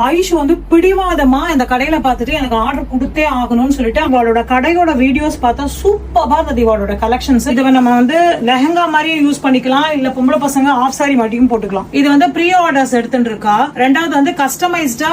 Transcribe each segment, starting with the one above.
ஆயுஷ் வந்து பிடிவாதமா இந்த கடையில பாத்துட்டு எனக்கு ஆர்டர் கொடுத்தே ஆகணும்னு சொல்லிட்டு அவளோட கடையோட வீடியோஸ் பார்த்தா சூப்பரா இருந்தது. இவளோட கலெக்ஷன்ஸ் இது நம்ம வந்து லெஹங்கா மாதிரியே யூஸ் பண்ணிக்கலாம், இல்ல பொம்பளை பசங்க ஆஃப் சாரி மாட்டியும் போட்டுக்கலாம். இது வந்து ப்ரீ ஆர்டர்ஸ் எடுத்துட்டு இருக்கா. ரெண்டாவது வந்து கஸ்டமைஸ்டா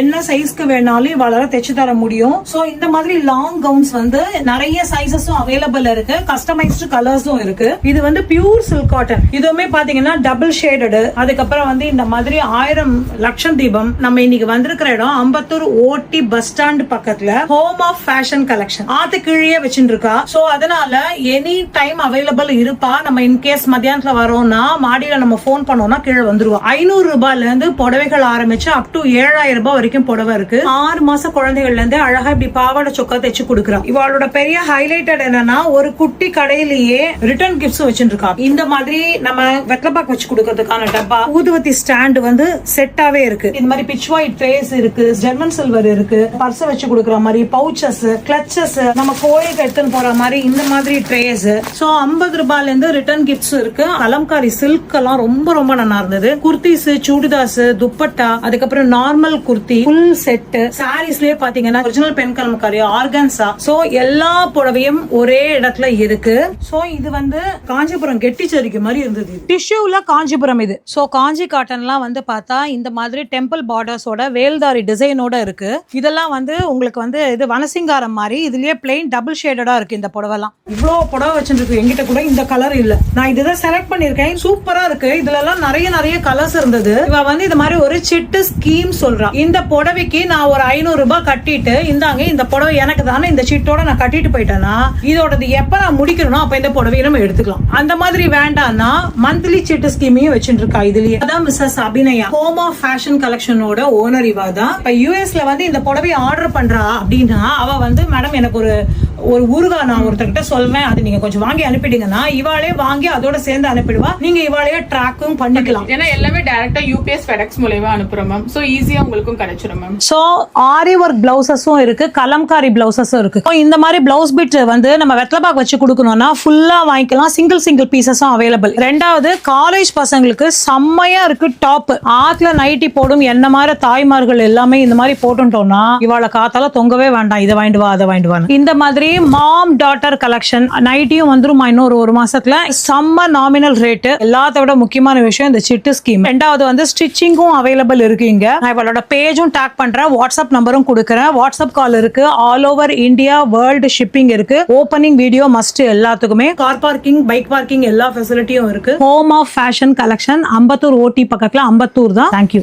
என்ன சைஸ்க்கு வேணாலும் இவளால தைச்சு தர முடியும். சோ இந்த மாதிரி லாங் கவுன்ஸ் வந்து நிறைய சைசஸும் அவைலபிள் இருக்கு, கஸ்டமைஸ்டு கலர்ஸும் இருக்கு. இது வந்து பியூர் சில்க் காட்டன். இதுவுமே பாத்தீங்கன்னா டபுள் ஷேடடு. அதுக்கப்புறம் வந்து இந்த மாதிரி 1000 லட்சம் தீபம். நம்ம இன்னைக்கு வந்திருக்கிற இடம் அம்பத்தூர் ஓட்டி பஸ் ஸ்டாண்ட் பக்கத்துல ஹோம் ஆஃப் ஃபேஷன் கலெக்ஷன் ஆத்து கீழே வச்சுட்டு இருக்கா. சோ அதனால எனி டைம் அவைலபிள் இருப்பா. நம்ம இன்கேஸ் மத்தியானத்துல வரோம்னா மாடியில நம்ம போன் பண்ணோம்னா கீழே வந்துருவா. 500 ரூபாயில இருந்து புடவைகள் ஆரம்பிச்சு அப் டு 7000 ரூபாய் வரைக்கும் புடவை இருக்கு. 6 மாச குழந்தைகள்ல இருந்து அழகா இப்படி பாவாடை சொக்கா தைச்சு கொடுக்குறா. இவளோட பெரிய ஹைலைட்டட் என்னன்னா ஒரு குட்டி கடையிலேயே ரிட்டர்ன் கிஃப்ட்ஸ் வச்சுட்டு இருக்கா. இந்த மாதிரி நம்ம வெத்தலைப்பாக்கு வச்சு கொடுக்கறதுக்கான டப்பா, ஊதுவத்தி ஸ்டாண்ட் வந்து செட்டாவே இருக்கு. இந்த மாதிரி பிச் ஒயிட் ட்ரேஸ் இருக்கு, ஜெர்மன் சில்வர் இருக்கு, பர்ஸ் வச்சு கொடுக்குற மாதிரி பவுச்சஸ், கிளச்சஸ், நம்ம கோயிலுக்கு எடுத்துன்னு போற மாதிரி இந்த மாதிரி ட்ரேஸ். சோ 50 ரூபாயில இருந்து ரிட்டர்ன் கிஃப்ட்ஸ் இருக்கு. கலம்காரி சில்க் எல்லாம் ரொம்ப ரொம்ப நல்லா இருந்தது. குர்த்திஸ், சுடிதாஸ், துப்பட்டா, அதுக்கப்புறம் நார்மல் குர்த்தி, ஃபுல் செட். சாரீஸ்லயே பாத்தீங்கன்னா ஒரிஜினல் பெண் கலம்காரி, ஆர்கான்சா. சோ எல்லா புடவையும் ஒரே இடத்துல இருக்கு. சோ இது வந்து காஞ்சிபுரம் கெட்டிச்சரிக்கு மாதிரி இருந்தது. டிஷ்யூல காஞ்சிபுரம் இது. சோ காஞ்சி காட்டன்லாம் வந்து பார்த்தா இந்த மாதிரி டெம்பிள் பார்டர்ஸோட வேல்தாரி டிசைனோட இருக்கு. இதெல்லாம் வந்து உங்களுக்கு வந்து இது வனசிங்காரம் மாதிரி. இதுலயே பிளைன் டபுள் ஷேடடா இருக்கு இந்த புடவைலாம். இவ்வளவு புடவை வச்சிருக்கு. எங்கிட்ட கூட இந்த கலர் இல்ல. நான் இதுதான் செலக்ட் பண்ணிருக்கேன். சூப்பரா இருக்கு. இதுல எல்லாம் நிறைய கலர்ஸ் இருந்தது. இவ வந்து இந்த மாதிரி ஒரு சிட்டு ஸ்கீம் சொல்றா. இந்த புடவைக்கு நான் ஒரு 500 ரூபாய் கட்டிட்டு இந்தாங்க இந்த புடவை எனக்கு தானே இந்த சிட்டோட நான் கட்டிட்டு போயிட்டேன்னா இதோடது எப்ப நான் முடிக்கணும் அப்ப இந்த புடவையை நம்ம எடுத்துக்கலாம். அந்த மாதிரி வேண்டாம்னா மந்த்லி சிட்டு ஸ்கீமையும் வச்சுட்டு இருக்கா. இதுலயே அதான் Mrs Abhinaya home of fashion கலெக்ஷனோட ஓனர் இவா தான். இப்ப யூஎஸ்ல வந்து இந்த புடவை ஆர்டர் பண்றா அப்படின்னா அவ வந்து மேடம் எனக்கு ஒரு ஊறுகாய் நான் ஒருத்தர்கிட்ட சொல்வேன், அது நீங்க கொஞ்சம் வாங்கி அனுப்பிடுங்கன்னா இவாளே வாங்கி அதோட சேர்ந்து அனுப்பிடுவா. நீங்க இவாளையே ட்ராக்கும் பண்ணிக்கலாம். ஏன்னா எல்லாமே டைரக்டா யூபிஎஸ் ஃபெடெக்ஸ் மூலமா அனுப்புறோம் மேம். சோ ஈஸியா உங்களுக்கும் கிடைச்சிரும் மேம். சோ ஆரி ஒர்க் பிளவுசஸும் இருக்கு, கலம்காரி பிளவுசஸும் இருக்கு. இந்த மாதிரி பிளவுஸ் பிட் வந்து நம்ம வெத்தலைப்பாக்கு வச்சு கொடுக்கணும்னா ஃபுல்லா வாங்கிக்கலாம். சிங்கிள் பீசஸும் அவைலபிள். ரெண்டாவது காலேஜ் பசங்களுக்கு செம்மையா இருக்கு டாப். ஆத்துல நைட்டி போடும் என்ன மாதிரி தாய்மார்கள் எல்லாமே இந்த மாதிரி போட்டுட்டோம்னா இவாள காத்தால தொங்கவே வேண்டாம். இதை வாங்கிட்டு வா அதை வாங்கிட்டு வா. இந்த மாதிரி மாம் டாட்டர் கலெக்ஷன் நைட்டியும் வந்துரும் இன்னொரு 1 மாசத்துல. செம்ம நாமினல் ரேட். எல்லாத்த விட முக்கியமான விஷயம் இந்த சிட்டு ஸ்கீம். ரெண்டாவது வந்து ஸ்டிச்சிங்கும் அவைலபிள் இருக்கு. இங்க நான் இவளோட பேஜும் டாக் பண்றேன், வாட்ஸ்அப் நம்பரும் கொடுக்குறேன். வாட்ஸ்அப் கால் இருக்கு. All over India world shipping இருக்கு. ஓபனிங் வீடியோ மஸ்ட் எல்லாத்துக்குமே. கார் பார்க்கிங், பைக் பார்க்கிங் எல்லா ஃபெசிலிட்டியும் இருக்கு. Home of fashion collection Ambattur OT பக்கத்துல அம்பத்தூர் தான். தேங்க்யூ.